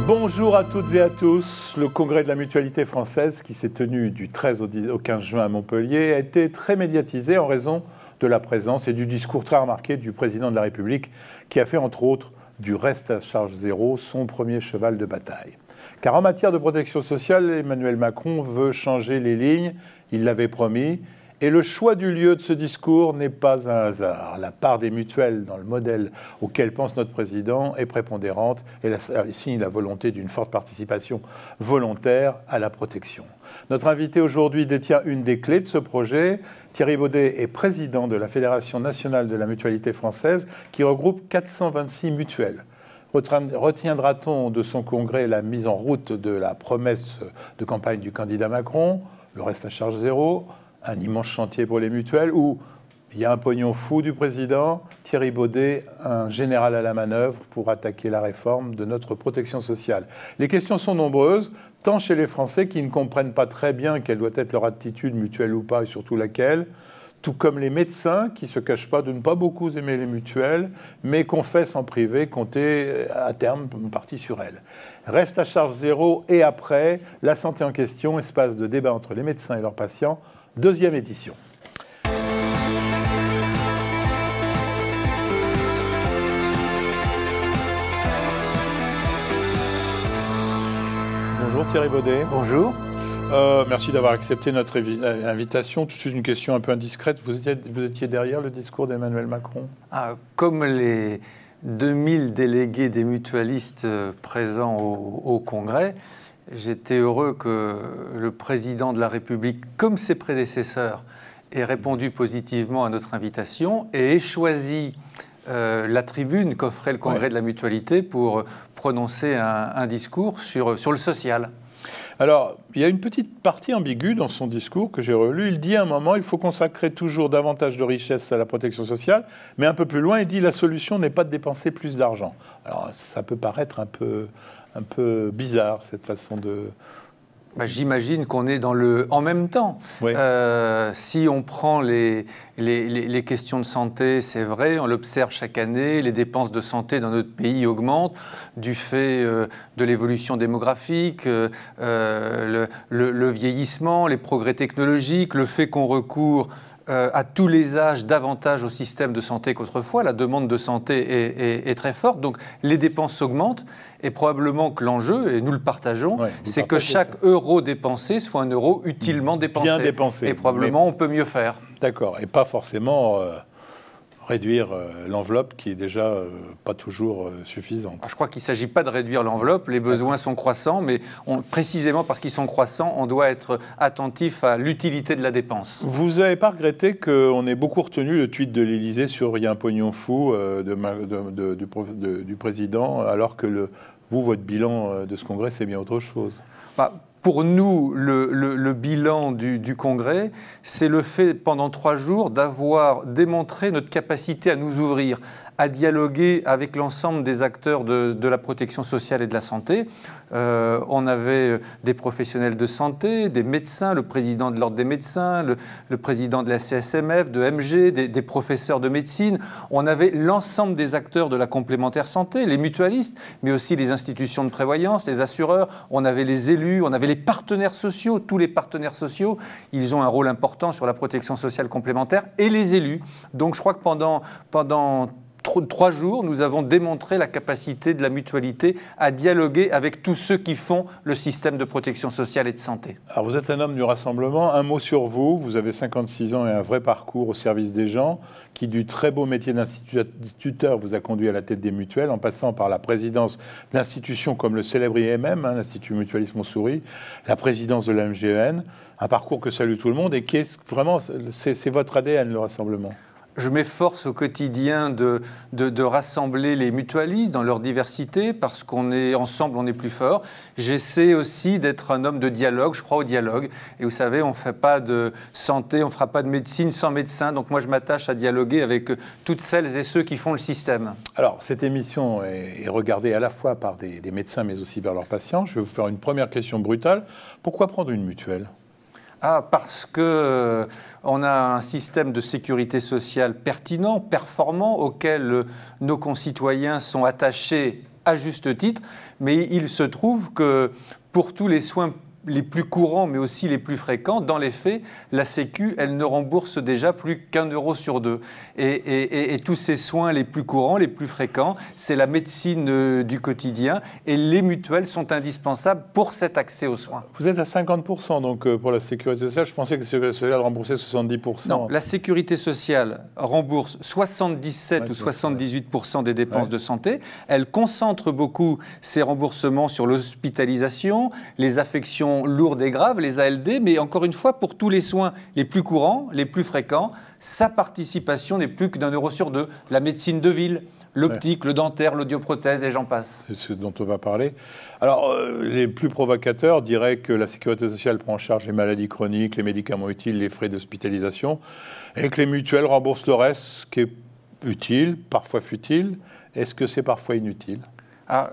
Bonjour à toutes et à tous. Le congrès de la mutualité française qui s'est tenu du 13 au 15 juin à Montpellier a été très médiatisé en raison de la présence et du discours très remarqué du président de la République qui a fait entre autres du reste à charge zéro son premier cheval de bataille. Car en matière de protection sociale, Emmanuel Macron veut changer les lignes, il l'avait promis. Et le choix du lieu de ce discours n'est pas un hasard. La part des mutuelles dans le modèle auquel pense notre président est prépondérante et signe la volonté d'une forte participation volontaire à la protection. Notre invité aujourd'hui détient une des clés de ce projet. Thierry Baudet est président de la Fédération nationale de la mutualité française qui regroupe 426 mutuelles. Retiendra-t-on de son congrès la mise en route de la promesse de campagne du candidat Macron, le reste à charge zéro, un immense chantier pour les mutuelles, où il y a un pognon fou du président, Thierry Baudet, un général à la manœuvre pour attaquer la réforme de notre protection sociale. Les questions sont nombreuses, tant chez les Français qui ne comprennent pas très bien quelle doit être leur attitude, mutuelle ou pas, et surtout laquelle, tout comme les médecins qui ne se cachent pas de ne pas beaucoup aimer les mutuelles, mais confessent en privé compter à terme une partie sur elles. Reste à charge zéro et après, la santé en question, espace de débat entre les médecins et leurs patients, deuxième édition. Bonjour Thierry Baudet. Bonjour. Merci d'avoir accepté notre invitation. Tout de suite une question un peu indiscrète. Vous étiez derrière le discours d'Emmanuel Macron? Comme les 2000 délégués des mutualistes présents au Congrès, j'étais heureux que le président de la République, comme ses prédécesseurs, ait répondu positivement à notre invitation et ait choisi la tribune qu'offrait le Congrès de la mutualité pour prononcer un discours sur le social. Alors, il y a une petite partie ambiguë dans son discours que j'ai relu. Il dit à un moment, il faut consacrer toujours davantage de richesse à la protection sociale, mais un peu plus loin, il dit la solution n'est pas de dépenser plus d'argent. Alors, ça peut paraître un peu bizarre, cette façon de... J'imagine qu'on est dans le « en même temps Oui. ». Si on prend les questions de santé, c'est vrai, on l'observe chaque année, les dépenses de santé dans notre pays augmentent du fait de l'évolution démographique, le vieillissement, les progrès technologiques, le fait qu'on recourt à tous les âges davantage au système de santé qu'autrefois. La demande de santé est très forte, donc les dépenses augmentent et probablement que l'enjeu, et nous le partageons, c'est que chaque euro dépensé soit un euro utilement dépensé. Bien dépensé. Et probablement on peut mieux faire. D'accord, et pas forcément réduire l'enveloppe qui est déjà pas toujours suffisante. Je crois qu'il ne s'agit pas de réduire l'enveloppe, les besoins sont croissants, mais précisément parce qu'ils sont croissants, on doit être attentif à l'utilité de la dépense. Vous n'avez pas regretté qu'on ait beaucoup retenu le tweet de l'Élysée sur « il y a un pognon fou » du président, alors que votre bilan de ce congrès, c'est bien autre chose? Pour nous, le bilan du Congrès, c'est le fait, pendant 3 jours, d'avoir démontré notre capacité à nous ouvrir, à dialoguer avec l'ensemble des acteurs de la protection sociale et de la santé. On avait des professionnels de santé, des médecins, le président de l'Ordre des médecins, le président de la CSMF, de MG, des professeurs de médecine. On avait l'ensemble des acteurs de la complémentaire santé, les mutualistes, mais aussi les institutions de prévoyance, les assureurs. On avait les élus, on avait les partenaires sociaux. Tous les partenaires sociaux, ils ont un rôle important sur la protection sociale complémentaire, et les élus. Donc je crois que pendant 3 jours, nous avons démontré la capacité de la mutualité à dialoguer avec tous ceux qui font le système de protection sociale et de santé. Alors vous êtes un homme du rassemblement. Un mot sur vous. Vous avez 56 ans et un vrai parcours au service des gens qui, du très beau métier d'instituteur, vous a conduit à la tête des mutuelles en passant par la présidence d'institutions comme le célèbre IMM, l'Institut Mutualisme Montsouris, la présidence de la MGEN. Un parcours que salue tout le monde et qui est vraiment, c'est votre ADN, le rassemblement. Je m'efforce au quotidien de rassembler les mutualistes dans leur diversité parce qu'on est ensemble, on est plus fort. J'essaie aussi d'être un homme de dialogue, je crois au dialogue. Et vous savez, on ne fait pas de santé, on ne fera pas de médecine sans médecin. Donc moi, je m'attache à dialoguer avec toutes celles et ceux qui font le système. Alors, cette émission est regardée à la fois par des médecins, mais aussi par leurs patients. Je vais vous faire une première question brutale. Pourquoi prendre une mutuelle ? Parce qu'on a un système de sécurité sociale pertinent, performant, auquel nos concitoyens sont attachés à juste titre, mais il se trouve que pour tous les soins les plus courants, mais aussi les plus fréquents, dans les faits, la Sécu, elle ne rembourse déjà plus qu'1 euro sur 2. Et tous ces soins les plus courants, les plus fréquents, c'est la médecine du quotidien, et les mutuelles sont indispensables pour cet accès aux soins. Vous êtes à 50% donc pour la sécurité sociale. Je pensais que la sécurité sociale remboursait 70%. Non, la sécurité sociale rembourse 77 ou 78% des dépenses de santé. Elle concentre beaucoup ses remboursements sur l'hospitalisation, les affections lourdes et graves, les ALD, mais encore une fois, pour tous les soins les plus courants, les plus fréquents, sa participation n'est plus que d'1 euro sur 2. La médecine de ville, l'optique, le dentaire, l'audioprothèse et j'en passe. C'est ce dont on va parler. Alors, les plus provocateurs diraient que la sécurité sociale prend en charge les maladies chroniques, les médicaments utiles, les frais d'hospitalisation, et que les mutuelles remboursent le reste, ce qui est utile, parfois futile. Est-ce que c'est parfois inutile ?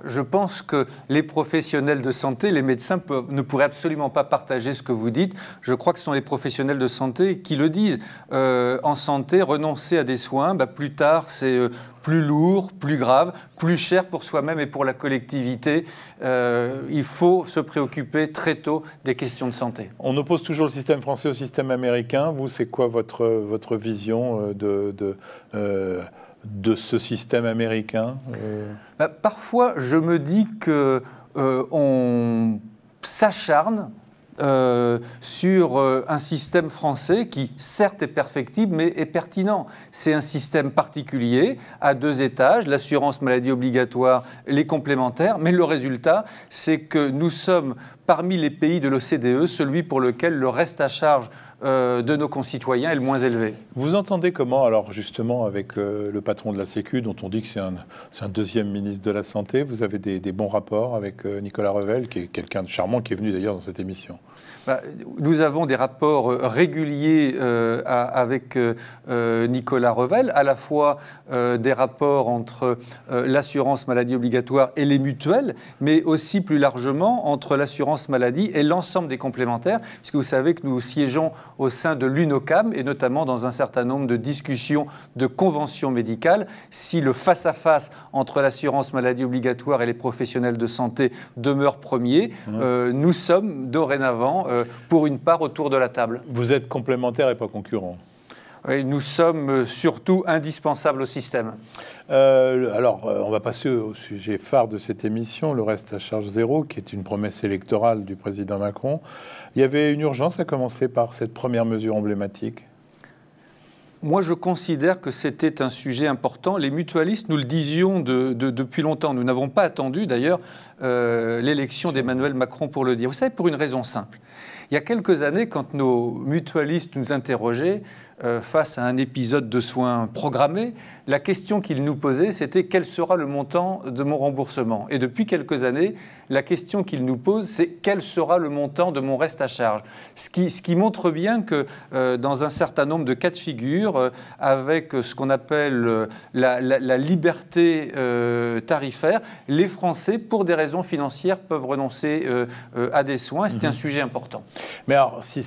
Je pense que les professionnels de santé, les médecins ne pourraient absolument pas partager ce que vous dites. Je crois que ce sont les professionnels de santé qui le disent. En santé, renoncer à des soins, plus tard, c'est plus lourd, plus grave, plus cher pour soi-même et pour la collectivité. Il faut se préoccuper très tôt des questions de santé. On oppose toujours le système français au système américain. Vous, c'est quoi votre vision de ce système américain? Parfois, je me dis qu'on s'acharne sur un système français qui, certes, est perfectible, mais est pertinent. C'est un système particulier, à 2 étages, l'assurance maladie obligatoire, les complémentaires, mais le résultat, c'est que nous sommes, parmi les pays de l'OCDE, celui pour lequel le reste à charge de nos concitoyens est le moins élevé. Vous entendez comment, alors justement, avec le patron de la Sécu, dont on dit que c'est un deuxième ministre de la Santé, vous avez des bons rapports avec Nicolas Revel, qui est quelqu'un de charmant, qui est venu d'ailleurs dans cette émission? Nous avons des rapports réguliers avec Nicolas Revel, à la fois des rapports entre l'assurance maladie obligatoire et les mutuelles, mais aussi plus largement entre l'assurance maladie et l'ensemble des complémentaires, puisque vous savez que nous siégeons au sein de l'UNOCAM et notamment dans un certain nombre de discussions de conventions médicales. Si le face-à-face entre l'assurance maladie obligatoire et les professionnels de santé demeure premier, nous sommes dorénavant pour une part autour de la table. Vous êtes complémentaires et pas concurrents. Oui, nous sommes surtout indispensables au système. On va passer au sujet phare de cette émission, le reste à charge zéro, qui est une promesse électorale du président Macron. Il y avait une urgence à commencer par cette première mesure emblématique? Moi, je considère que c'était un sujet important. Les mutualistes, nous le disions depuis longtemps. Nous n'avons pas attendu, d'ailleurs, l'élection d'Emmanuel Macron pour le dire. Vous savez, pour une raison simple. Il y a quelques années, quand nos mutualistes nous interrogeaient face à un épisode de soins programmés, la question qu'ils nous posaient, c'était quel sera le montant de mon remboursement? Et depuis quelques années, la question qu'ils nous posent, c'est quel sera le montant de mon reste à charge? Ce qui montre bien que dans un certain nombre de cas de figure, avec ce qu'on appelle la liberté tarifaire, les Français, pour des raisons financières, peuvent renoncer à des soins. C'est un sujet important. Mais alors, si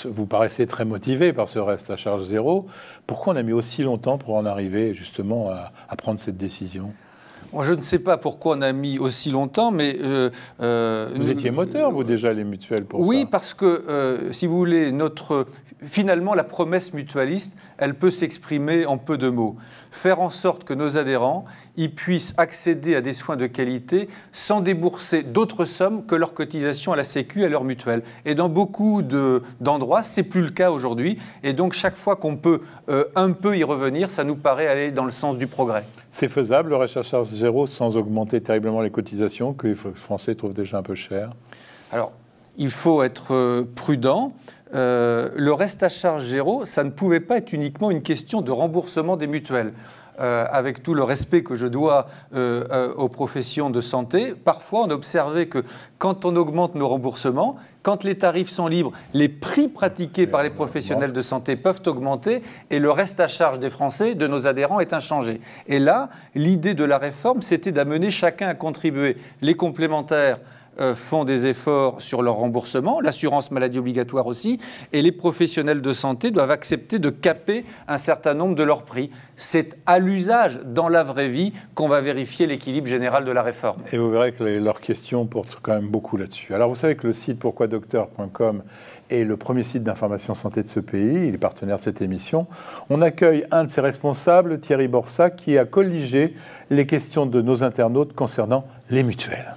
vous paraissez très motivé par ce reste à charge zéro, pourquoi on a mis aussi longtemps pour en arriver justement à prendre cette décision? Moi, je ne sais pas pourquoi on a mis aussi longtemps, mais... vous étiez moteur, vous, déjà, les mutuelles, pour ça? Oui, parce que, si vous voulez, finalement, la promesse mutualiste, elle peut s'exprimer en peu de mots. Faire en sorte que nos adhérents ils puissent accéder à des soins de qualité sans débourser d'autres sommes que leur cotisation à la Sécu, à leur mutuelle. Et dans beaucoup d'endroits, ce n'est plus le cas aujourd'hui. Et donc, chaque fois qu'on peut un peu y revenir, ça nous paraît aller dans le sens du progrès. C'est faisable, le reste à charge zéro, sans augmenter terriblement les cotisations que les Français trouvent déjà un peu chères? Alors, il faut être prudent. Le reste à charge zéro, ça ne pouvait pas être uniquement une question de remboursement des mutuelles. Avec tout le respect que je dois aux professions de santé, parfois on a observé que quand on augmente nos remboursements, quand les tarifs sont libres, les prix pratiqués par les professionnels de santé peuvent augmenter et le reste à charge des Français, de nos adhérents, est inchangé. Et là, l'idée de la réforme, c'était d'amener chacun à contribuer. Les complémentaires font des efforts sur leur remboursement, l'assurance maladie obligatoire aussi, et les professionnels de santé doivent accepter de caper un certain nombre de leurs prix. C'est à l'usage, dans la vraie vie, qu'on va vérifier l'équilibre général de la réforme. Et vous verrez que leurs questions portent quand même beaucoup là-dessus. Alors vous savez que le site pourquoidocteur.com est le premier site d'information santé de ce pays, il est partenaire de cette émission. On accueille un de ses responsables, Thierry Borsat, qui a colligé les questions de nos internautes concernant les mutuelles.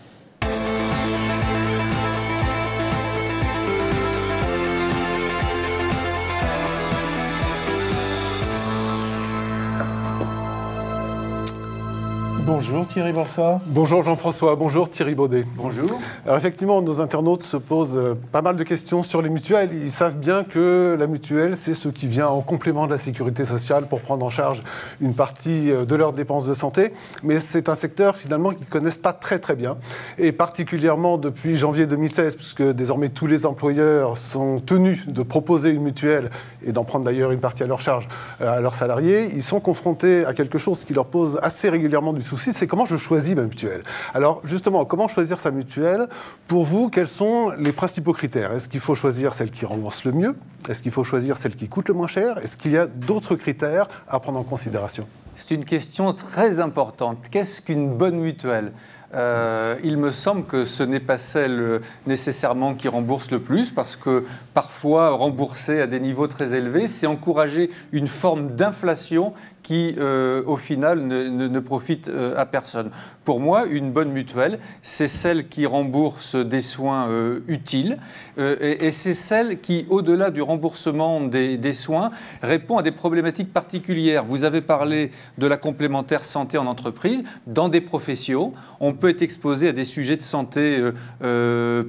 Bonjour Thierry Borsat. Bonjour Jean-François, bonjour Thierry Baudet. Bonjour. Alors effectivement, nos internautes se posent pas mal de questions sur les mutuelles. Ils savent bien que la mutuelle, c'est ce qui vient en complément de la sécurité sociale pour prendre en charge une partie de leurs dépenses de santé. Mais c'est un secteur finalement qu'ils ne connaissent pas très bien. Et particulièrement depuis janvier 2016, puisque désormais tous les employeurs sont tenus de proposer une mutuelle et d'en prendre d'ailleurs une partie à leur charge à leurs salariés, ils sont confrontés à quelque chose qui leur pose assez régulièrement du souci, c'est comment je choisis ma mutuelle. Alors justement, comment choisir sa mutuelle? Pour vous, quels sont les principaux critères? Est-ce qu'il faut choisir celle qui rembourse le mieux? Est-ce qu'il faut choisir celle qui coûte le moins cher? Est-ce qu'il y a d'autres critères à prendre en considération? C'est une question très importante. Qu'est-ce qu'une bonne mutuelle? Il me semble que ce n'est pas celle nécessairement qui rembourse le plus, parce que parfois rembourser à des niveaux très élevés, c'est encourager une forme d'inflation qui, au final, ne profite à personne. Pour moi, une bonne mutuelle, c'est celle qui rembourse des soins utiles et c'est celle qui, au-delà du remboursement des soins, répond à des problématiques particulières. Vous avez parlé de la complémentaire santé en entreprise. Dans des professions, on peut être exposé à des sujets de santé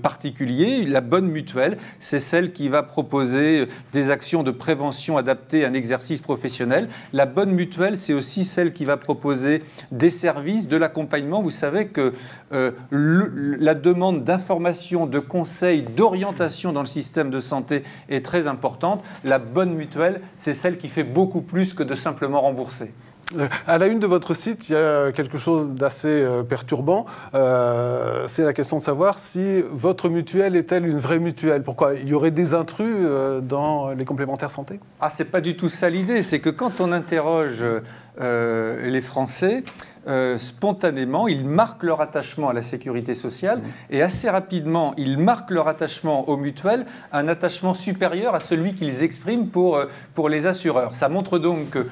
particuliers. La bonne mutuelle, c'est celle qui va proposer des actions de prévention adaptées à un exercice professionnel. La bonne mutuelle, c'est aussi celle qui va proposer des services, de l'accompagnement. Vous savez que la demande d'information, de conseils, d'orientation dans le système de santé est très importante. La bonne mutuelle, c'est celle qui fait beaucoup plus que de simplement rembourser. À la une de votre site, il y a quelque chose d'assez perturbant. C'est la question de savoir si votre mutuelle est-elle une vraie mutuelle. Pourquoi? Il y aurait des intrus dans les complémentaires santé? Ah, c'est pas du tout ça l'idée. C'est que quand on interroge les Français, spontanément, ils marquent leur attachement à la sécurité sociale et assez rapidement, ils marquent leur attachement aux mutuelles, un attachement supérieur à celui qu'ils expriment pour les assureurs. Ça montre donc que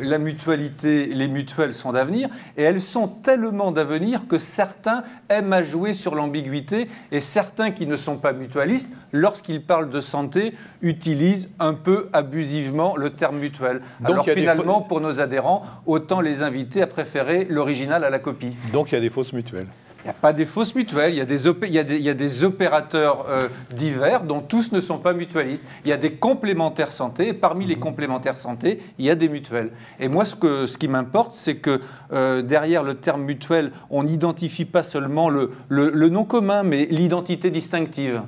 la mutualité, les mutuelles sont d'avenir et elles sont tellement d'avenir que certains aiment à jouer sur l'ambiguïté et certains qui ne sont pas mutualistes, lorsqu'ils parlent de santé, utilisent un peu abusivement le terme mutuelle. Donc, alors finalement, pour nos adhérents, autant les inviter à préférer l'original à la copie. Donc il y a des fausses mutuelles. Il n'y a pas des fausses mutuelles, il y a des opérateurs divers dont tous ne sont pas mutualistes. Il y a des complémentaires santé et parmi les complémentaires santé, il y a des mutuelles. Et moi, ce qui m'importe, c'est que derrière le terme mutuelle, on n'identifie pas seulement le nom commun, mais l'identité distinctive.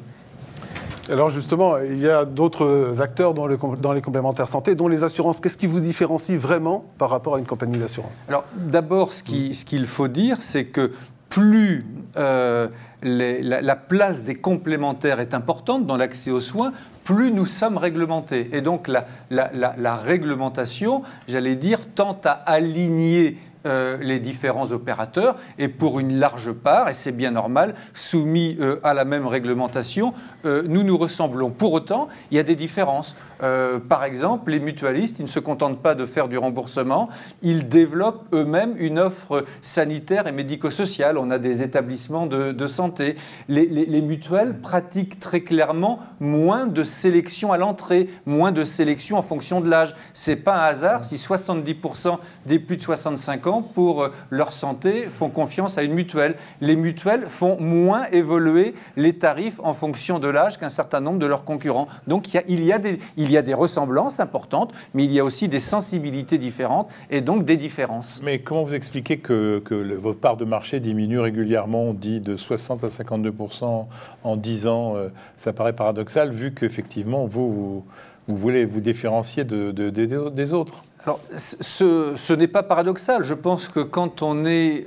Alors justement, il y a d'autres acteurs dans les complémentaires santé, dont les assurances. Qu'est-ce qui vous différencie vraiment par rapport à une compagnie d'assurance? Alors d'abord, ce qu'il faut dire, c'est que plus la place des complémentaires est importante dans l'accès aux soins, plus nous sommes réglementés. Et donc la réglementation, j'allais dire, tend à aligner les différents opérateurs et pour une large part, et c'est bien normal, soumis à la même réglementation, nous nous ressemblons. Pour autant, il y a des différences. Par exemple, les mutualistes, ils ne se contentent pas de faire du remboursement, ils développent eux-mêmes une offre sanitaire et médico-sociale. On a des établissements de santé. Les mutuelles pratiquent très clairement moins de sélection à l'entrée, moins de sélection en fonction de l'âge. Ce n'est pas un hasard si 70% des plus de 65 ans, pour leur santé, font confiance à une mutuelle. Les mutuelles font moins évoluer les tarifs en fonction de l'âge qu'un certain nombre de leurs concurrents. Donc il y a des ressemblances importantes, mais il y a aussi des sensibilités différentes et donc des différences. Mais comment vous expliquez que votre part de marché diminue régulièrement? On dit de 60 à 52% en 10 ans. Ça paraît paradoxal vu qu'effectivement, vous voulez vous différencier des autres. Alors, ce n'est pas paradoxal. Je pense que quand on est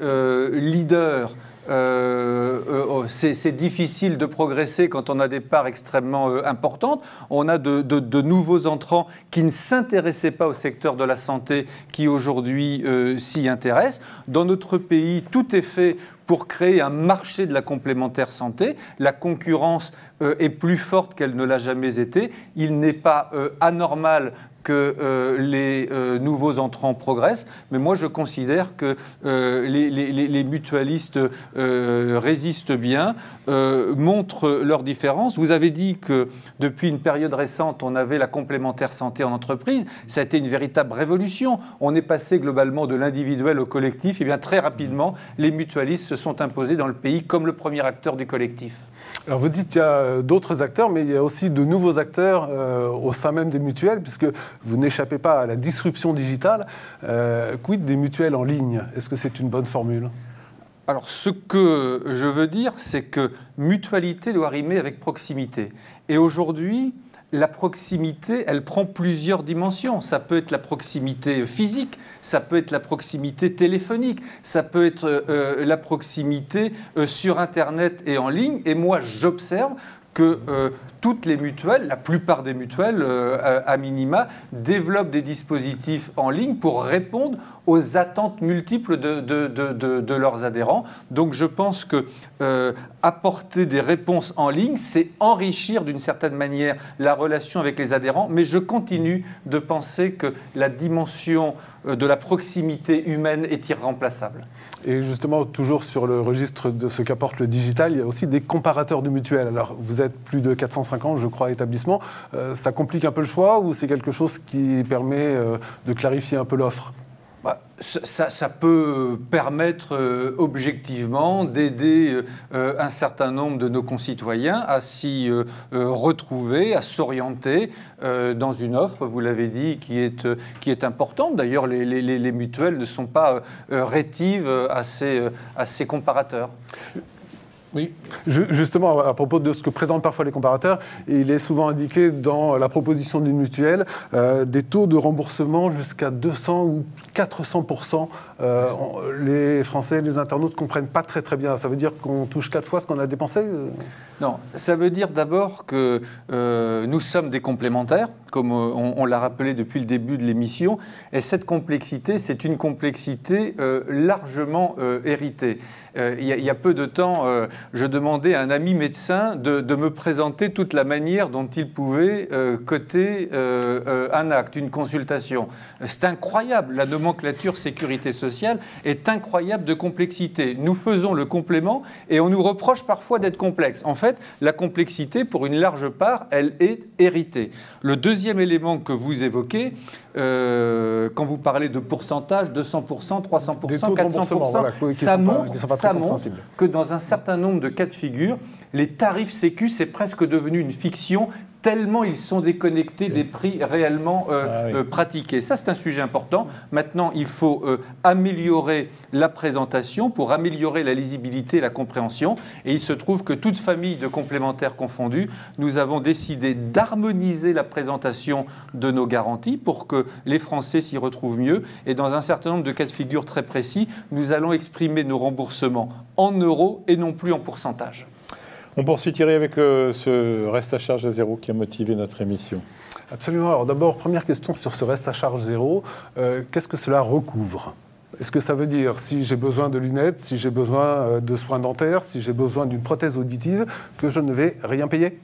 leader c'est difficile de progresser quand on a des parts extrêmement importantes. On a de nouveaux entrants qui ne s'intéressaient pas au secteur de la santé, qui aujourd'hui s'y intéressent. Dans notre pays, tout est fait pour créer un marché de la complémentaire santé. La concurrence est plus forte qu'elle ne l'a jamais été. Il n'est pas anormal que les nouveaux entrants progressent, mais moi je considère que les mutualistes résistent bien, montrent leurs différences. Vous avez dit que depuis une période récente, on avait la complémentaire santé en entreprise. Ça a été une véritable révolution. On est passé globalement de l'individuel au collectif. Et bien très rapidement, les mutualistes se sont imposés dans le pays comme le premier acteur du collectif. Alors vous dites qu'il y a d'autres acteurs, mais il y a aussi de nouveaux acteurs au sein même des mutuelles, puisque vous n'échappez pas à la disruption digitale. Quid des mutuelles en ligne? Est-ce que c'est une bonne formule? Alors, ce que je veux dire, c'est que mutualité doit rimer avec proximité. Et aujourd'hui, la proximité, elle prend plusieurs dimensions. Ça peut être la proximité physique, ça peut être la proximité téléphonique, ça peut être la proximité sur Internet et en ligne. Et moi, j'observe que toutes les mutuelles, la plupart des mutuelles, à minima, développent des dispositifs en ligne pour répondre aux attentes multiples de leurs adhérents. Donc je pense que apporter des réponses en ligne, c'est enrichir d'une certaine manière la relation avec les adhérents, mais je continue de penser que la dimension de la proximité humaine est irremplaçable. Et justement, toujours sur le registre de ce qu'apporte le digital, il y a aussi des comparateurs de mutuelles. Alors, vous êtes plus de 450, je crois, établissements. Ça complique un peu le choix ou c'est quelque chose qui permet de clarifier un peu l'offre ? Ça peut permettre objectivement d'aider un certain nombre de nos concitoyens à s'y retrouver, à s'orienter dans une offre, vous l'avez dit, qui est importante. D'ailleurs, les mutuelles ne sont pas rétives à ces comparateurs. Oui. Justement, à propos de ce que présentent parfois les comparateurs, il est souvent indiqué dans la proposition d'une mutuelle des taux de remboursement jusqu'à 200 ou 400%. Les Français, les internautes ne comprennent pas très bien. Ça veut dire qu'on touche 4 fois ce qu'on a dépensé ? Non, ça veut dire d'abord que nous sommes des complémentaires, comme on l'a rappelé depuis le début de l'émission, et cette complexité, c'est une complexité largement héritée. Il y a peu de temps, je demandais à un ami médecin de me présenter toute la manière dont il pouvait coter un acte, une consultation. C'est incroyable, la nomenclature sécurité sociale est incroyable de complexité. Nous faisons le complément et on nous reproche parfois d'être complexe. En fait, la complexité, pour une large part, elle est héritée. Le deuxième élément que vous évoquez, quand vous parlez de pourcentage, 200%, 300%, 400%, voilà, ça montre que dans un certain nombre de cas de figure, les tarifs sécu, c'est presque devenu une fiction, tellement ils sont déconnectés des prix réellement pratiqués. Ça, c'est un sujet important. Maintenant, il faut améliorer la présentation pour améliorer la lisibilité et la compréhension. Et il se trouve que toute famille de complémentaires confondus, nous avons décidé d'harmoniser la présentation de nos garanties pour que les Français s'y retrouvent mieux. Et dans un certain nombre de cas de figure très précis, nous allons exprimer nos remboursements en euros et non plus en pourcentage. On poursuit, Thierry, avec ce reste à charge à zéro qui a motivé notre émission. Absolument. Alors d'abord, première question sur ce reste à charge zéro. Qu'est-ce que cela recouvre ? Est-ce que ça veut dire, si j'ai besoin de lunettes, si j'ai besoin de soins dentaires, si j'ai besoin d'une prothèse auditive, que je ne vais rien payer ?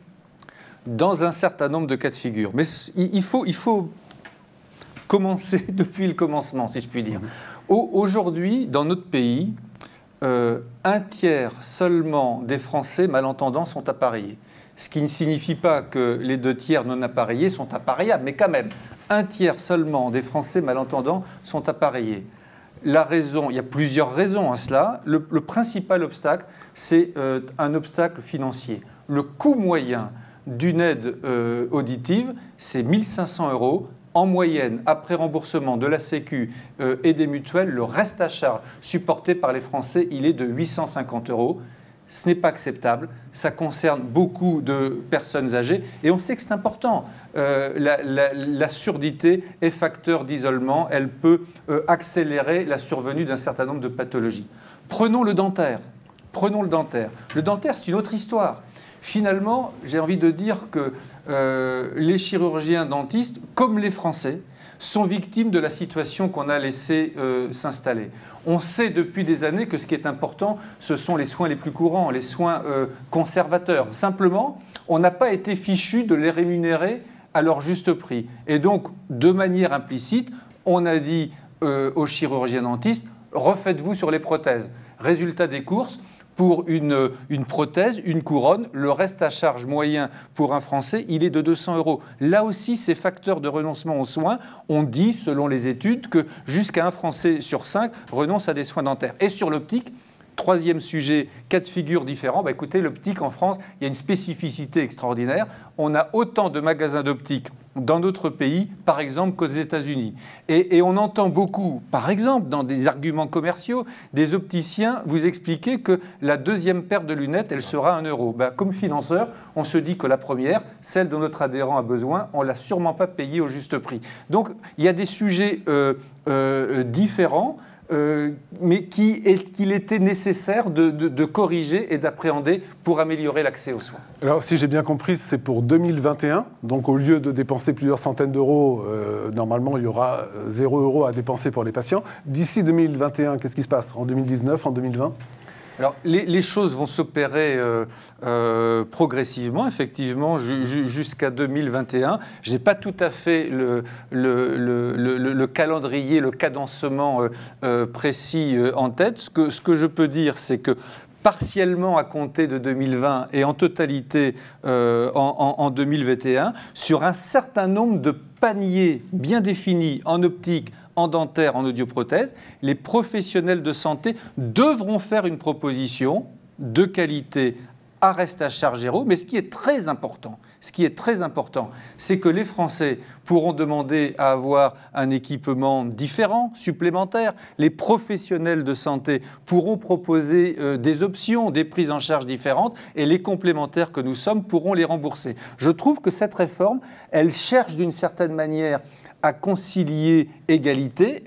Dans un certain nombre de cas de figure. Mais il faut commencer depuis le commencement, si je puis dire. Aujourd'hui, dans notre pays, un tiers seulement des Français malentendants sont appareillés. Ce qui ne signifie pas que les 2 tiers non appareillés sont appareillables, mais quand même, un tiers seulement des Français malentendants sont appareillés. La raison, il y a plusieurs raisons à cela. Le principal obstacle, c'est un obstacle financier. Le coût moyen d'une aide auditive, c'est 1 500 €. En moyenne, après remboursement de la Sécu et des mutuelles, le reste à charge supporté par les Français, il est de 850 €. Ce n'est pas acceptable. Ça concerne beaucoup de personnes âgées. Et on sait que c'est important. La surdité est facteur d'isolement. Elle peut accélérer la survenue d'un certain nombre de pathologies. Prenons le dentaire. Prenons le dentaire. Le dentaire, c'est une autre histoire. Finalement, j'ai envie de dire que les chirurgiens dentistes, comme les Français, sont victimes de la situation qu'on a laissé s'installer. On sait depuis des années que ce qui est important, ce sont les soins les plus courants, les soins conservateurs. Simplement, on n'a pas été fichu de les rémunérer à leur juste prix. Et donc, de manière implicite, on a dit aux chirurgiens dentistes, refaites-vous sur les prothèses. Résultat des courses, pour une prothèse, une couronne, le reste à charge moyen pour un Français, il est de 200 €. Là aussi, ces facteurs de renoncement aux soins, on dit, selon les études, que jusqu'à un Français sur 5 renonce à des soins dentaires. Et sur l'optique, troisième sujet, cas de figure différents. Bah écoutez, l'optique en France, il y a une spécificité extraordinaire. On a autant de magasins d'optique dans d'autres pays, par exemple, qu'aux États-Unis. Et on entend beaucoup, par exemple, dans des arguments commerciaux, des opticiens vous expliquer que la deuxième paire de lunettes, elle sera 1 €. Bah, comme financeur, on se dit que la première, celle dont notre adhérent a besoin, on ne l'a sûrement pas payée au juste prix. Donc, il y a des sujets différents. Mais qu'il était nécessaire de corriger et d'appréhender pour améliorer l'accès aux soins. Alors, si j'ai bien compris, c'est pour 2021. Donc, au lieu de dépenser plusieurs centaines d'euros, normalement, il y aura 0 € à dépenser pour les patients. D'ici 2021, qu'est-ce qui se passe? En 2019, en 2020? Alors, les choses vont s'opérer progressivement, effectivement, jusqu'à 2021. Je n'ai pas tout à fait le calendrier, le cadencement précis en tête. Ce que je peux dire, c'est que partiellement à compter de 2020 et en totalité en 2021, sur un certain nombre de paniers bien définis en optique, en dentaire, en audioprothèse, les professionnels de santé devront faire une proposition de qualité à reste à charge zéro. Mais ce qui est très important, c'est que les Français pourront demander à avoir un équipement différent, supplémentaire. Les professionnels de santé pourront proposer des options, des prises en charge différentes, et les complémentaires que nous sommes pourront les rembourser. Je trouve que cette réforme, elle cherche d'une certaine manière à concilier égalité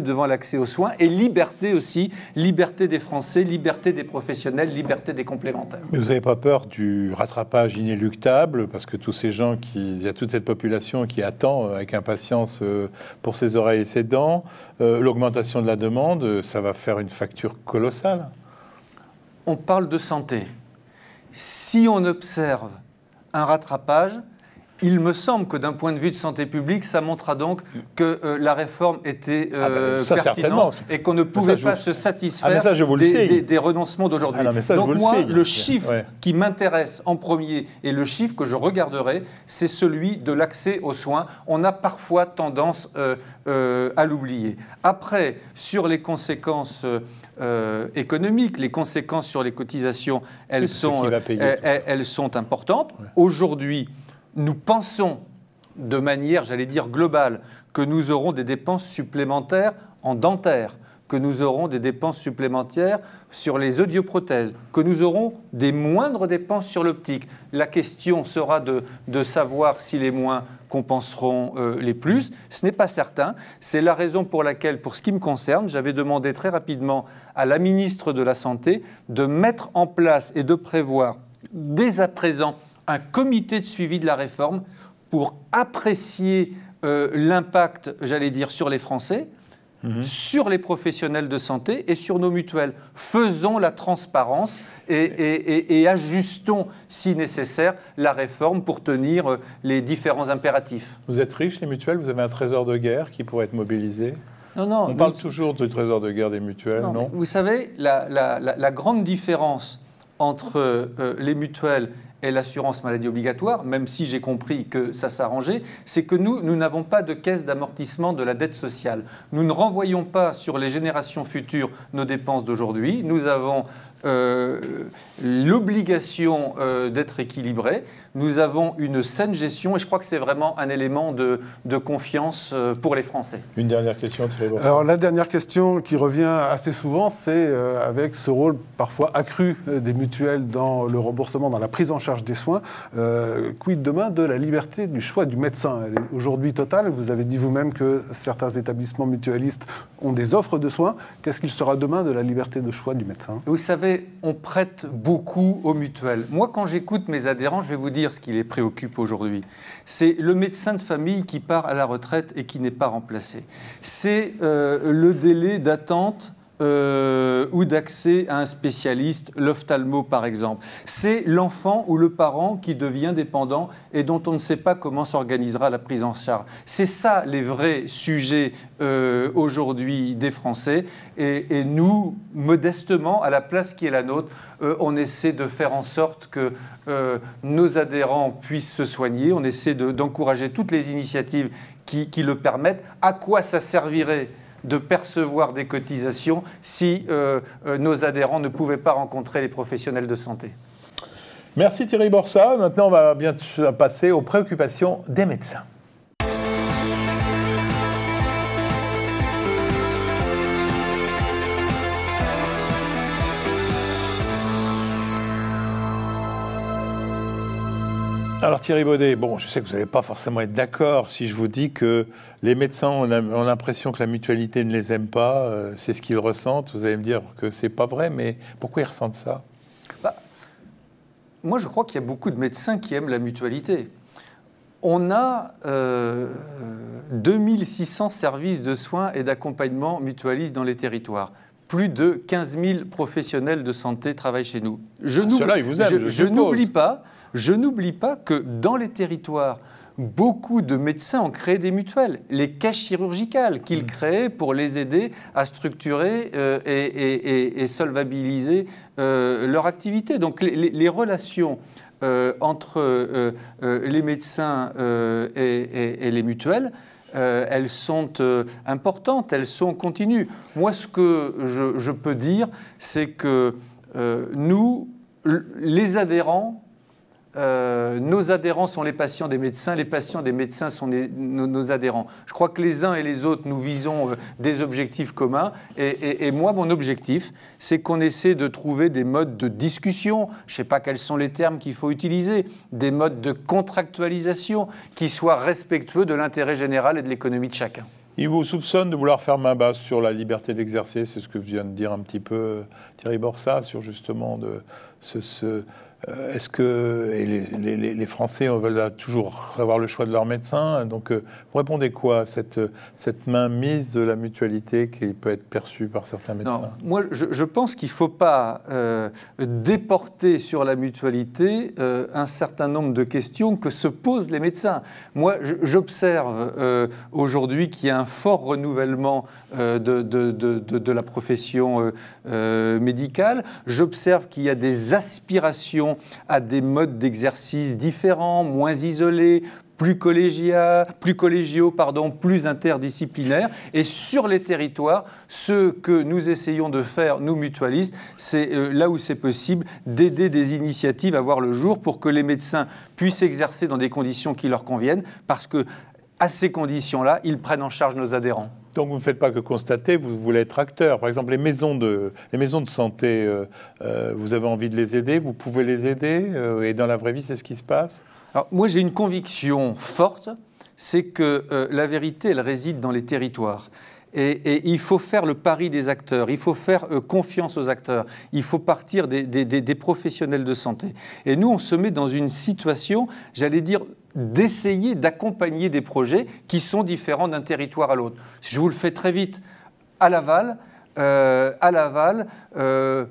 devant l'accès aux soins, et liberté aussi, liberté des Français, liberté des professionnels, liberté des complémentaires. Mais vous n'avez pas peur du rattrapage inéluctable, parce que tous ces gens, il y a toute cette population qui attend avec impatience pour ses oreilles et ses dents, l'augmentation de la demande, ça va faire une facture colossale. On parle de santé. Si on observe un rattrapage, il me semble que d'un point de vue de santé publique, ça montrera donc que la réforme était pertinente et qu'on ne pouvait pas se satisfaire des renoncements d'aujourd'hui. Donc moi, le chiffre qui m'intéresse en premier et le chiffre que je regarderai, c'est celui de l'accès aux soins. On a parfois tendance à l'oublier. Après, sur les conséquences économiques, les conséquences sur les cotisations, elles sont importantes. Ouais. Aujourd'hui, nous pensons de manière, j'allais dire, globale, que nous aurons des dépenses supplémentaires en dentaire, que nous aurons des dépenses supplémentaires sur les audioprothèses, que nous aurons des moindres dépenses sur l'optique. La question sera de savoir si les moins compenseront les plus. Ce n'est pas certain. C'est la raison pour laquelle, pour ce qui me concerne, j'avais demandé très rapidement à la ministre de la Santé de mettre en place et de prévoir dès à présent un comité de suivi de la réforme pour apprécier l'impact, j'allais dire, sur les Français, sur les professionnels de santé et sur nos mutuelles. Faisons la transparence et ajustons, si nécessaire, la réforme pour tenir les différents impératifs. Vous êtes riches, les mutuelles? Vous avez un trésor de guerre qui pourrait être mobilisé? Non. On parle toujours du trésor de guerre des mutuelles, non? Vous savez, la grande différence entre les mutuelles et l'assurance maladie obligatoire, même si j'ai compris que ça s'arrangeait, c'est que nous n'avons pas de caisse d'amortissement de la dette sociale. Nous ne renvoyons pas sur les générations futures nos dépenses d'aujourd'hui. Nous avons l'obligation d'être équilibrés. Nous avons une saine gestion et je crois que c'est vraiment un élément de confiance pour les Français. Une dernière question, Thierry Borssin. Alors la dernière question qui revient assez souvent, c'est avec ce rôle parfois accru des mutuelles dans le remboursement, dans la prise en charge charge des soins. Quid demain de la liberté du choix du médecin? Elle est aujourd'hui totale. Vous avez dit vous-même que certains établissements mutualistes ont des offres de soins. Qu'est-ce qu'il sera demain de la liberté de choix du médecin? Vous savez, on prête beaucoup aux mutuelles. Moi, quand j'écoute mes adhérents, je vais vous dire ce qui les préoccupe aujourd'hui. C'est le médecin de famille qui part à la retraite et qui n'est pas remplacé. C'est le délai d'attente ou d'accès à un spécialiste, l'ophtalmo par exemple. C'est l'enfant ou le parent qui devient dépendant et dont on ne sait pas comment s'organisera la prise en charge. C'est ça les vrais sujets aujourd'hui des Français. Et nous, modestement, à la place qui est la nôtre, on essaie de faire en sorte que nos adhérents puissent se soigner. On essaie d'encourager toutes les initiatives qui le permettent. À quoi ça servirait de percevoir des cotisations si nos adhérents ne pouvaient pas rencontrer les professionnels de santé? Merci Thierry Borsat. Maintenant, on va bien passer aux préoccupations des médecins. Alors Thierry Baudet, bon, je sais que vous n'allez pas forcément être d'accord si je vous dis que les médecins ont l'impression que la mutualité ne les aime pas, c'est ce qu'ils ressentent. Vous allez me dire que c'est pas vrai, mais pourquoi ils ressentent ça? Moi, je crois qu'il y a beaucoup de médecins qui aiment la mutualité. On a 2600 services de soins et d'accompagnement mutualistes dans les territoires. Plus de 15 000 professionnels de santé travaillent chez nous. Ceux-là, ils vous aiment, Je n'oublie pas que dans les territoires, beaucoup de médecins ont créé des mutuelles, les caisses chirurgicales qu'ils créaient pour les aider à structurer et solvabiliser leur activité. Donc les relations entre les médecins et les mutuelles, elles sont importantes, elles sont continues. Moi, ce que je peux dire, c'est que nous, les adhérents, nos adhérents sont les patients des médecins sont nos adhérents. Je crois que les uns et les autres, nous visons des objectifs communs. Et moi, mon objectif, c'est qu'on essaie de trouver des modes de discussion, je ne sais pas quels sont les termes qu'il faut utiliser, des modes de contractualisation qui soient respectueux de l'intérêt général et de l'économie de chacun. Il vous soupçonne de vouloir faire main basse sur la liberté d'exercer, c'est ce que vient de dire un petit peu Thierry Borsat, sur justement est-ce que les Français veulent toujours avoir le choix de leur médecin? Donc, vous répondez quoi à cette mainmise de la mutualité qui peut être perçue par certains médecins? Non, moi, je pense qu'il ne faut pas déporter sur la mutualité un certain nombre de questions que se posent les médecins. Moi, j'observe aujourd'hui qu'il y a un fort renouvellement de la profession médicale. J'observe qu'il y a des aspirations à des modes d'exercice différents, moins isolés, plus collégiaux, plus interdisciplinaires. Et sur les territoires, ce que nous essayons de faire, nous mutualistes, c'est là où c'est possible, d'aider des initiatives à voir le jour pour que les médecins puissent exercer dans des conditions qui leur conviennent, parce que à ces conditions-là, ils prennent en charge nos adhérents. Donc vous ne faites pas que constater, vous voulez être acteur. Par exemple, les maisons de santé, vous avez envie de les aider, vous pouvez les aider, et dans la vraie vie, c'est ce qui se passe? Alors, moi, j'ai une conviction forte, c'est que la vérité, elle réside dans les territoires. Et il faut faire le pari des acteurs, il faut faire confiance aux acteurs, il faut partir des professionnels de santé. Et nous, on se met dans une situation, j'allais dire, d'essayer d'accompagner des projets qui sont différents d'un territoire à l'autre. Je vous le fais très vite. À Laval,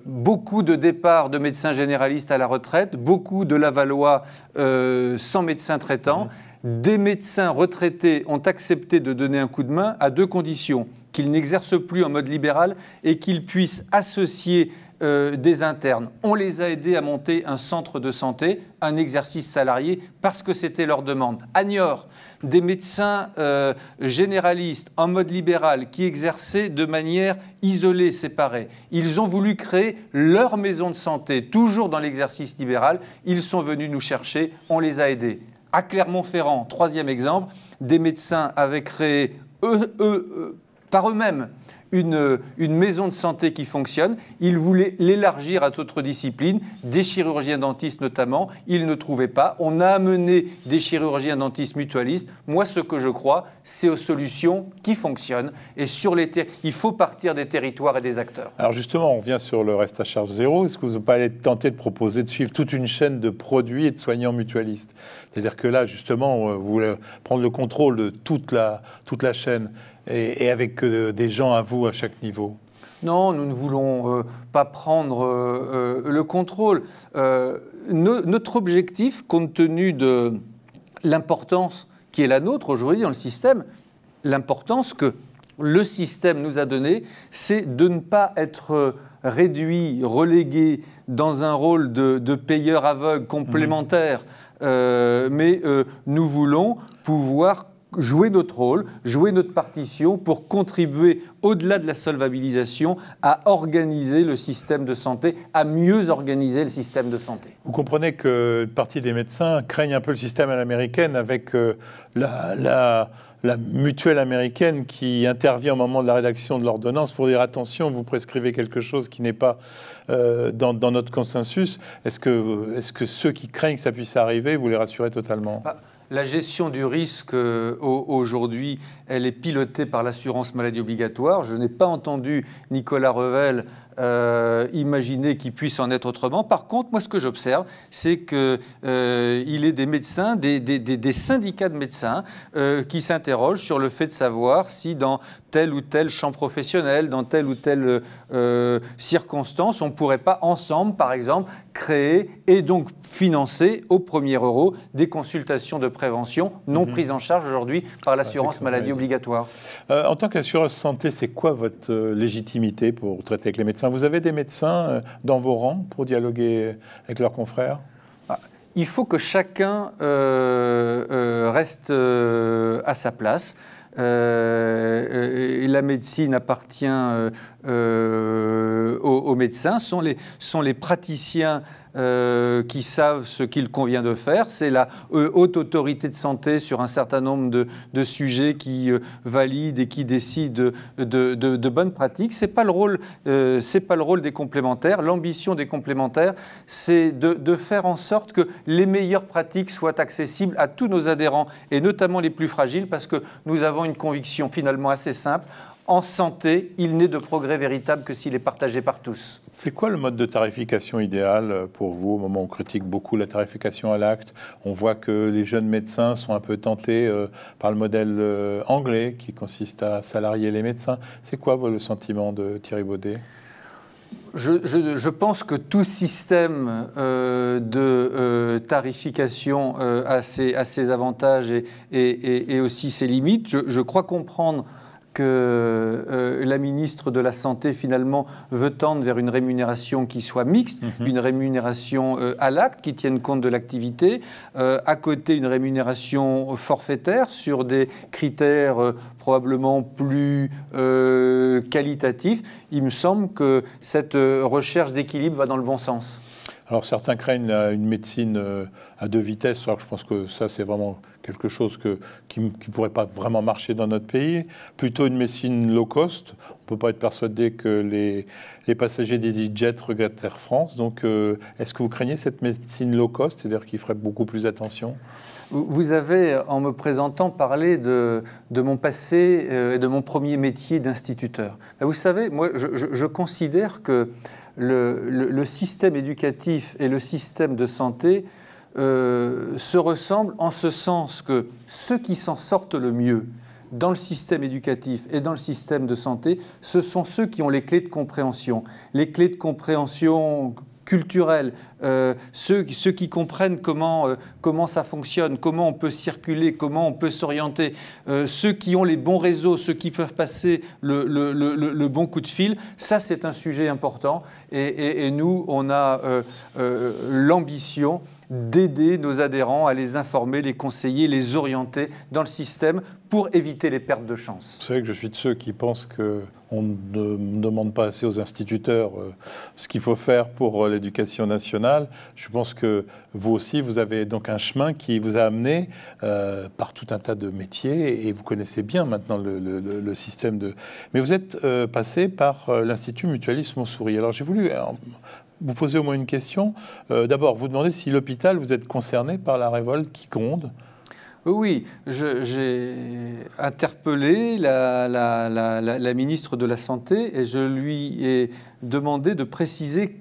beaucoup de départs de médecins généralistes à la retraite, beaucoup de Lavallois sans médecin traitant. Des médecins retraités ont accepté de donner un coup de main à deux conditions: qu'ils n'exercent plus en mode libéral et qu'ils puissent associer des internes. On les a aidés à monter un centre de santé, un exercice salarié, parce que c'était leur demande. À Niort, des médecins généralistes en mode libéral qui exerçaient de manière isolée, séparée. Ils ont voulu créer leur maison de santé, toujours dans l'exercice libéral. Ils sont venus nous chercher, on les a aidés. À Clermont-Ferrand, troisième exemple, des médecins avaient créé par eux-mêmes une maison de santé qui fonctionne. Ils voulaient l'élargir à d'autres disciplines, des chirurgiens dentistes notamment. Ils ne trouvaient pas. On a amené des chirurgiens dentistes mutualistes. Moi, ce que je crois, c'est aux solutions qui fonctionnent. Et il faut partir des territoires et des acteurs. Alors justement, on revient sur le reste à charge zéro. Est-ce que vous n'avez pas tenté de proposer de suivre toute une chaîne de produits et de soignants mutualistes? C'est-à-dire que là, justement, vous voulez prendre le contrôle de toute la chaîne. Et avec des gens à vous à chaque niveau? Non, nous ne voulons pas prendre le contrôle. Notre objectif, compte tenu de l'importance qui est la nôtre aujourd'hui dans le système, l'importance que le système nous a donnée, c'est de ne pas être réduit, relégué dans un rôle de payeur aveugle complémentaire, mais nous voulons pouvoir jouer notre rôle, jouer notre partition pour contribuer, au-delà de la solvabilisation, à organiser le système de santé, à mieux organiser le système de santé. Vous comprenez que une partie des médecins craignent un peu le système à l'américaine avec la mutuelle américaine qui intervient au moment de la rédaction de l'ordonnance pour dire attention, vous prescrivez quelque chose qui n'est pas dans notre consensus. Est-ce que ceux qui craignent que ça puisse arriver, vous les rassurez totalement? La gestion du risque, aujourd'hui, elle est pilotée par l'assurance maladie obligatoire. Je n'ai pas entendu Nicolas Revel imaginer qu'il puisse en être autrement. Par contre, moi, ce que j'observe, c'est qu'il est des médecins, des syndicats de médecins qui s'interrogent sur le fait de savoir si dans tel ou tel champ professionnel, dans telle ou telle circonstance, on ne pourrait pas ensemble, par exemple, créer et donc financer au premier euro des consultations de prévention non prises en charge aujourd'hui par l'assurance maladie obligatoire. En tant qu'assureur santé, c'est quoi votre légitimité pour traiter avec les médecins? Vous avez des médecins dans vos rangs pour dialoguer avec leurs confrères? Il faut que chacun reste à sa place. La médecine appartient aux médecins, sont les praticiens qui savent ce qu'il convient de faire. C'est la haute autorité de santé sur un certain nombre de sujets qui valide et qui décide de bonnes pratiques. C'est pas le rôle des complémentaires. L'ambition des complémentaires, c'est de faire en sorte que les meilleures pratiques soient accessibles à tous nos adhérents et notamment les plus fragiles, parce que nous avons une conviction finalement assez simple. En santé, il n'est de progrès véritable que s'il est partagé par tous. C'est quoi le mode de tarification idéal pour vous au moment où on critique beaucoup la tarification à l'acte? On voit que les jeunes médecins sont un peu tentés par le modèle anglais qui consiste à salarier les médecins. C'est quoi le sentiment de Thierry Baudet? Je pense que tout système de tarification a ses avantages et aussi ses limites. Je crois comprendre que la ministre de la Santé, finalement, veut tendre vers une rémunération qui soit mixte, une rémunération à l'acte, qui tienne compte de l'activité, à côté une rémunération forfaitaire sur des critères probablement plus qualitatifs. Il me semble que cette recherche d'équilibre va dans le bon sens. Alors certains craignent une médecine à deux vitesses, alors que je pense que ça c'est vraiment quelque chose qui ne pourrait pas vraiment marcher dans notre pays. Plutôt une médecine low cost. On ne peut pas être persuadé que les passagers d'EasyJet regardent Air France. Donc est-ce que vous craignez cette médecine low cost, c'est-à-dire qu'il ferait beaucoup plus attention? Vous avez, en me présentant, parlé de mon passé et de mon premier métier d'instituteur. Vous savez, moi je considère que le système éducatif et le système de santé se ressemblent en ce sens que ceux qui s'en sortent le mieux dans le système éducatif et dans le système de santé, ce sont ceux qui ont les clés de compréhension. Les clés de compréhension culturelle, ceux qui comprennent comment ça fonctionne, comment on peut circuler, comment on peut s'orienter, ceux qui ont les bons réseaux, ceux qui peuvent passer le bon coup de fil, ça c'est un sujet important et nous on a l'ambition d'aider nos adhérents à les informer, les conseiller, les orienter dans le système pour éviter les pertes de chance. Vous savez que je suis de ceux qui pensent qu'on ne demande pas assez aux instituteurs ce qu'il faut faire pour l'éducation nationale. Je pense que vous aussi, vous avez donc un chemin qui vous a amené par tout un tas de métiers et vous connaissez bien maintenant le système de... Mais vous êtes passé par l'Institut Mutualiste Montsouris. Alors j'ai voulu vous poser au moins une question. D'abord, vous demandez si l'hôpital, vous êtes concerné par la révolte qui gronde. Oui, j'ai interpellé la ministre de la Santé et je lui ai demandé de préciser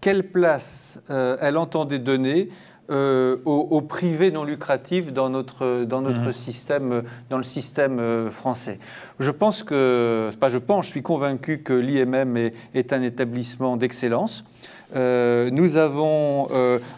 quelle place elle entendait donner au privé non lucratif dans notre système, dans le système français. Je pense que, je suis convaincu que l'IMM est un établissement d'excellence. Nous avons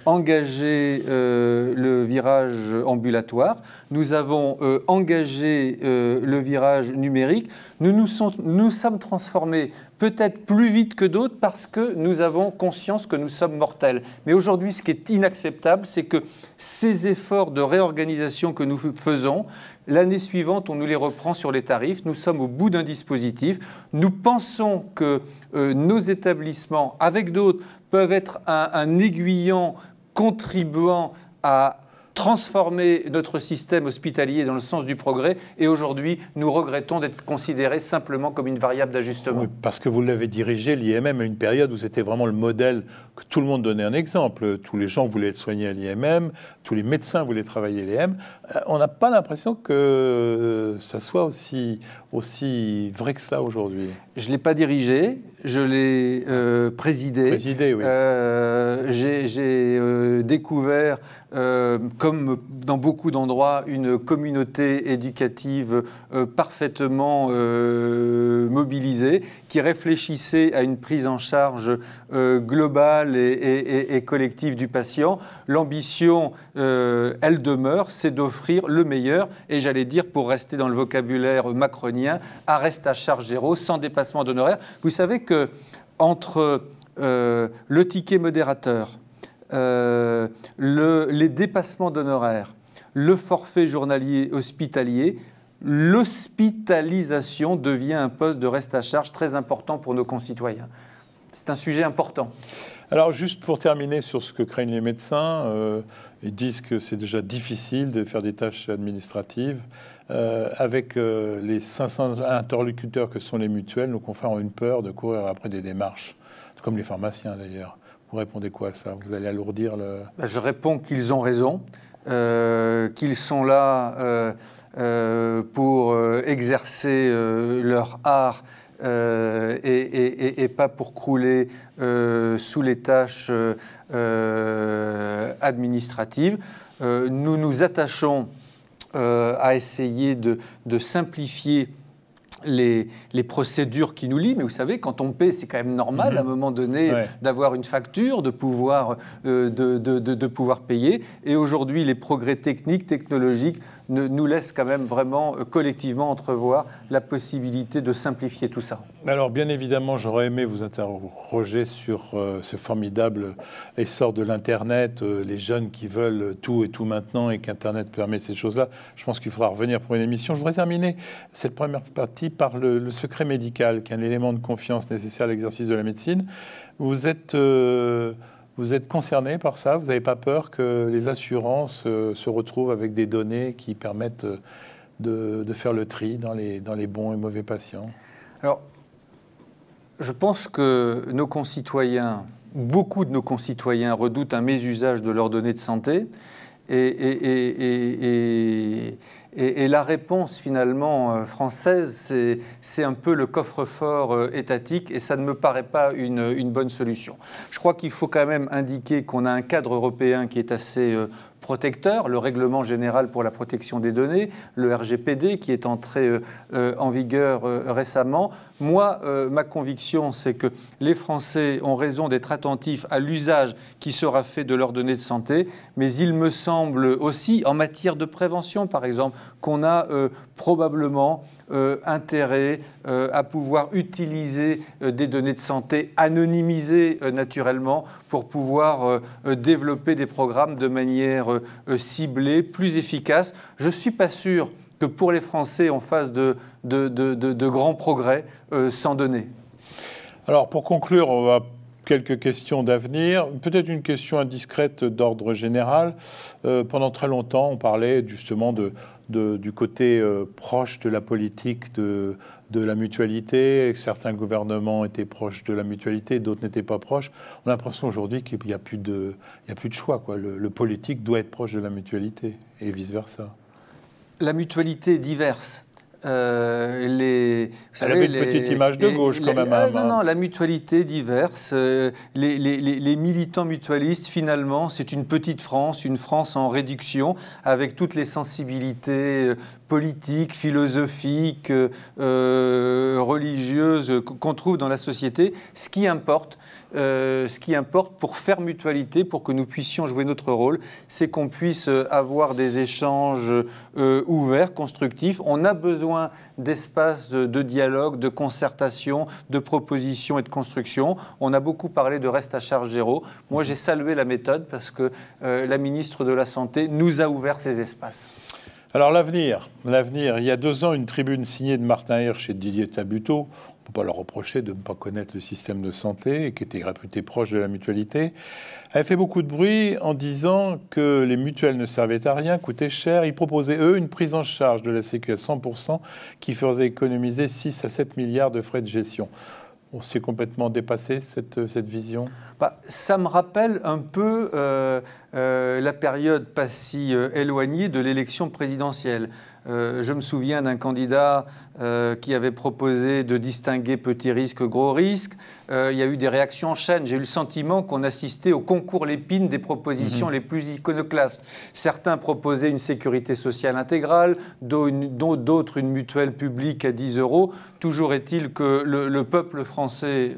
engagé le virage ambulatoire, nous avons engagé le virage numérique, nous sommes transformés peut-être plus vite que d'autres parce que nous avons conscience que nous sommes mortels. Mais aujourd'hui, ce qui est inacceptable, c'est que ces efforts de réorganisation que nous faisons, l'année suivante, on nous les reprend sur les tarifs. Nous sommes au bout d'un dispositif. Nous pensons que nos établissements, avec d'autres, peuvent être un aiguillon contribuant à transformer notre système hospitalier dans le sens du progrès. Et aujourd'hui, nous regrettons d'être considérés simplement comme une variable d'ajustement. Oui, parce que vous l'avez dirigé, l'IMM, à une période où c'était vraiment le modèle que tout le monde donnait un exemple. Tous les gens voulaient être soignés à l'IMM, tous les médecins voulaient travailler à l'IMM. On n'a pas l'impression que ça soit aussi vrai que ça aujourd'hui. Je ne l'ai pas dirigé, je l'ai présidé. Présidé, oui. J'ai découvert, comme dans beaucoup d'endroits, une communauté éducative parfaitement mobilisée, qui réfléchissait à une prise en charge globale et collective du patient. L'ambition, elle demeure, c'est d'offrir le meilleur, et j'allais dire, pour rester dans le vocabulaire macronien, à reste à charge zéro, sans dépassement d'honoraires. Vous savez que entre le ticket modérateur, les dépassements d'honoraires, le forfait journalier hospitalier, l'hospitalisation devient un poste de reste à charge très important pour nos concitoyens. C'est un sujet important. Alors, juste pour terminer sur ce que craignent les médecins, ils disent que c'est déjà difficile de faire des tâches administratives. Avec les 500 interlocuteurs que sont les mutuelles, nos confrères ont une peur de courir après des démarches, comme les pharmaciens d'ailleurs. Vous répondez quoi à ça? Vous allez alourdir le... Je réponds qu'ils ont raison, qu'ils sont là pour exercer leur art et pas pour crouler sous les tâches administratives. Nous nous attachons à essayer de simplifier les procédures qui nous lient, mais vous savez, quand on paie, c'est quand même normal à un moment donné d'avoir une facture, de pouvoir payer. Et aujourd'hui, les progrès techniques, technologiques nous laissent quand même vraiment collectivement entrevoir la possibilité de simplifier tout ça. Alors bien évidemment, j'aurais aimé vous interroger sur ce formidable essor de l'Internet, les jeunes qui veulent tout et tout maintenant et qu'Internet permet ces choses-là. Je pense qu'il faudra revenir pour une émission. Je voudrais terminer cette première partie par le secret médical, qui est un élément de confiance nécessaire à l'exercice de la médecine. Vous êtes concerné par ça? Vous n'avez pas peur que les assurances se retrouvent avec des données qui permettent de faire le tri dans les bons et mauvais patients? Alors, je pense que nos concitoyens, beaucoup de nos concitoyens redoutent un mésusage de leurs données de santé. Et la réponse finalement française, c'est un peu le coffre-fort étatique, et ça ne me paraît pas une bonne solution. Je crois qu'il faut quand même indiquer qu'on a un cadre européen qui est assez protecteur, le règlement général pour la protection des données, le RGPD qui est entré en vigueur récemment. Moi, ma conviction, c'est que les Français ont raison d'être attentifs à l'usage qui sera fait de leurs données de santé, mais il me semble aussi, en matière de prévention par exemple, qu'on a probablement intérêt à pouvoir utiliser des données de santé anonymisées naturellement pour pouvoir développer des programmes de manière ciblée, plus efficace. Je ne suis pas sûr que pour les Français, on fasse de grands progrès sans donner. Alors, pour conclure, on va quelques questions d'avenir. Peut-être une question indiscrète d'ordre général. Pendant très longtemps, on parlait justement du côté proche de la politique de la mutualité. Certains gouvernements étaient proches de la mutualité, d'autres n'étaient pas proches. On a l'impression aujourd'hui qu'il n'y a plus de choix, quoi. Le politique doit être proche de la mutualité et vice-versa. La mutualité est diverse. Elle avait une petite image de gauche quand même. Non, la mutualité diverse. Les militants mutualistes, finalement, c'est une petite France, une France en réduction, avec toutes les sensibilités politiques, philosophiques, religieuses qu'on trouve dans la société. Ce qui importe pour faire mutualité, pour que nous puissions jouer notre rôle, c'est qu'on puisse avoir des échanges ouverts, constructifs. On a besoin d'espaces de dialogue, de concertation, de proposition et de construction. On a beaucoup parlé de reste à charge zéro. Moi, j'ai salué la méthode parce que la ministre de la Santé nous a ouvert ces espaces. Alors l'avenir. Il y a 2 ans, une tribune signée de Martin Hirsch et de Didier Tabuteau. On ne peut pas leur reprocher de ne pas connaître le système de santé et qui était réputé proche de la mutualité. Elle fait beaucoup de bruit en disant que les mutuelles ne servaient à rien, coûtaient cher. Ils proposaient, eux, une prise en charge de la Sécu à 100% qui faisait économiser 6 à 7 milliards de frais de gestion. On s'est complètement dépassé cette vision. Ça me rappelle un peu la période pas si éloignée de l'élection présidentielle. Je me souviens d'un candidat qui avait proposé de distinguer petits risques, gros risques. Il y a eu des réactions en chaîne. J'ai eu le sentiment qu'on assistait au concours Lépine des propositions les plus iconoclastes. Certains proposaient une sécurité sociale intégrale, d'autres une mutuelle publique à 10 €. Toujours est-il que le peuple français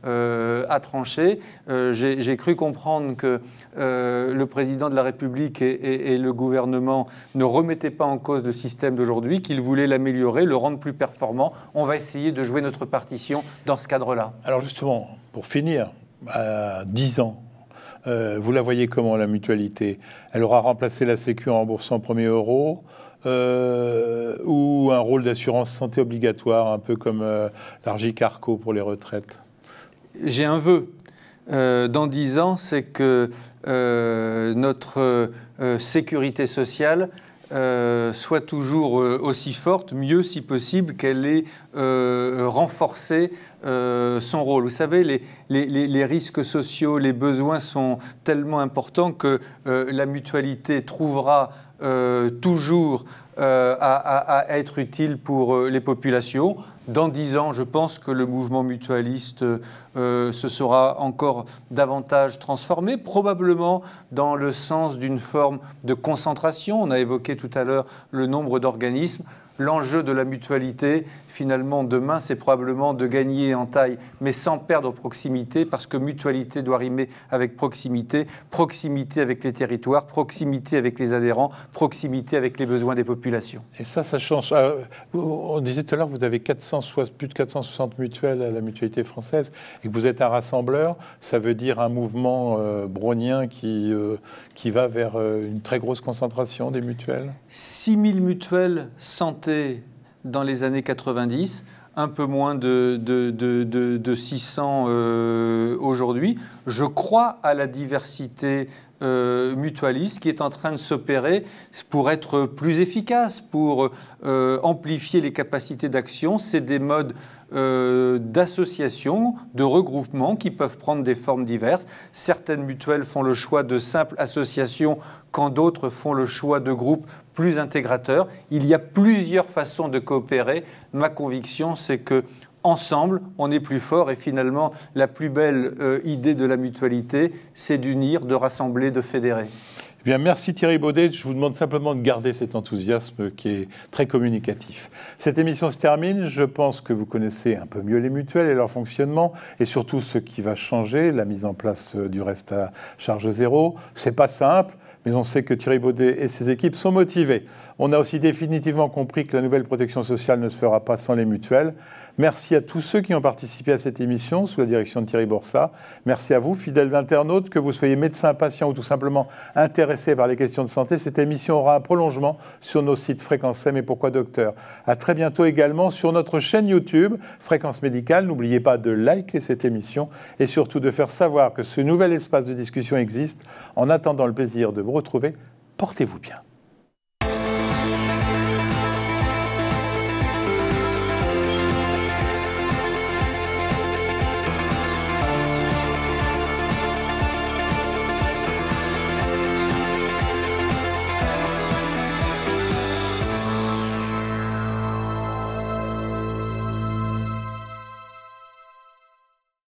a tranché. J'ai cru comprendre que le président de la République et le gouvernement ne remettaient pas en cause le système d'aujourd'hui, qu'ils voulaient l'améliorer, le rendre plus performant. On va essayer de jouer notre partition dans ce cadre-là. Alors justement, pour finir, à 10 ans, vous la voyez comment, la mutualité? Elle aura remplacé la Sécu en remboursant au premier euro ou un rôle d'assurance santé obligatoire, un peu comme l'Argic-Arco pour les retraites? J'ai un vœu. Dans 10 ans, c'est que notre sécurité sociale soit toujours aussi forte, mieux si possible, qu'elle ait renforcé son rôle. Vous savez, les risques sociaux, les besoins sont tellement importants que la mutualité trouvera toujours à être utile pour les populations. Dans 10 ans, je pense que le mouvement mutualiste se sera encore davantage transformé, probablement dans le sens d'une forme de concentration. On a évoqué tout à l'heure le nombre d'organismes. L'enjeu de la mutualité, finalement, demain, c'est probablement de gagner en taille, mais sans perdre proximité, parce que mutualité doit rimer avec proximité, proximité avec les territoires, proximité avec les adhérents, proximité avec les besoins des populations. Et ça change. On disait tout à l'heure que vous avez plus de 460 mutuelles à la mutualité française et que vous êtes un rassembleur. Ça veut dire un mouvement brownien qui va vers une très grosse concentration des mutuelles? 6000 mutuelles santé dans les années 90, un peu moins de 600 aujourd'hui. Je crois à la diversité mutualiste qui est en train de s'opérer pour être plus efficace, pour amplifier les capacités d'action. C'est des modes d'association, de regroupement qui peuvent prendre des formes diverses. Certaines mutuelles font le choix de simples associations quand d'autres font le choix de groupes plus intégrateurs. Il y a plusieurs façons de coopérer. Ma conviction, c'est que ensemble, on est plus fort et finalement, la plus belle idée de la mutualité, c'est d'unir, de rassembler, de fédérer. Eh bien, merci Thierry Baudet. Je vous demande simplement de garder cet enthousiasme qui est très communicatif. Cette émission se termine. Je pense que vous connaissez un peu mieux les mutuelles et leur fonctionnement et surtout ce qui va changer, la mise en place du reste à charge zéro. C'est pas simple, mais on sait que Thierry Baudet et ses équipes sont motivés. On a aussi définitivement compris que la nouvelle protection sociale ne se fera pas sans les mutuelles. Merci à tous ceux qui ont participé à cette émission sous la direction de Thierry Borsat. Merci à vous, fidèles internautes, que vous soyez médecins, patients ou tout simplement intéressés par les questions de santé. Cette émission aura un prolongement sur nos sites Fréquence M et Pourquoi Docteur. À très bientôt également sur notre chaîne YouTube Fréquence Médicale. N'oubliez pas de liker cette émission et surtout de faire savoir que ce nouvel espace de discussion existe. En attendant le plaisir de vous retrouver, portez-vous bien.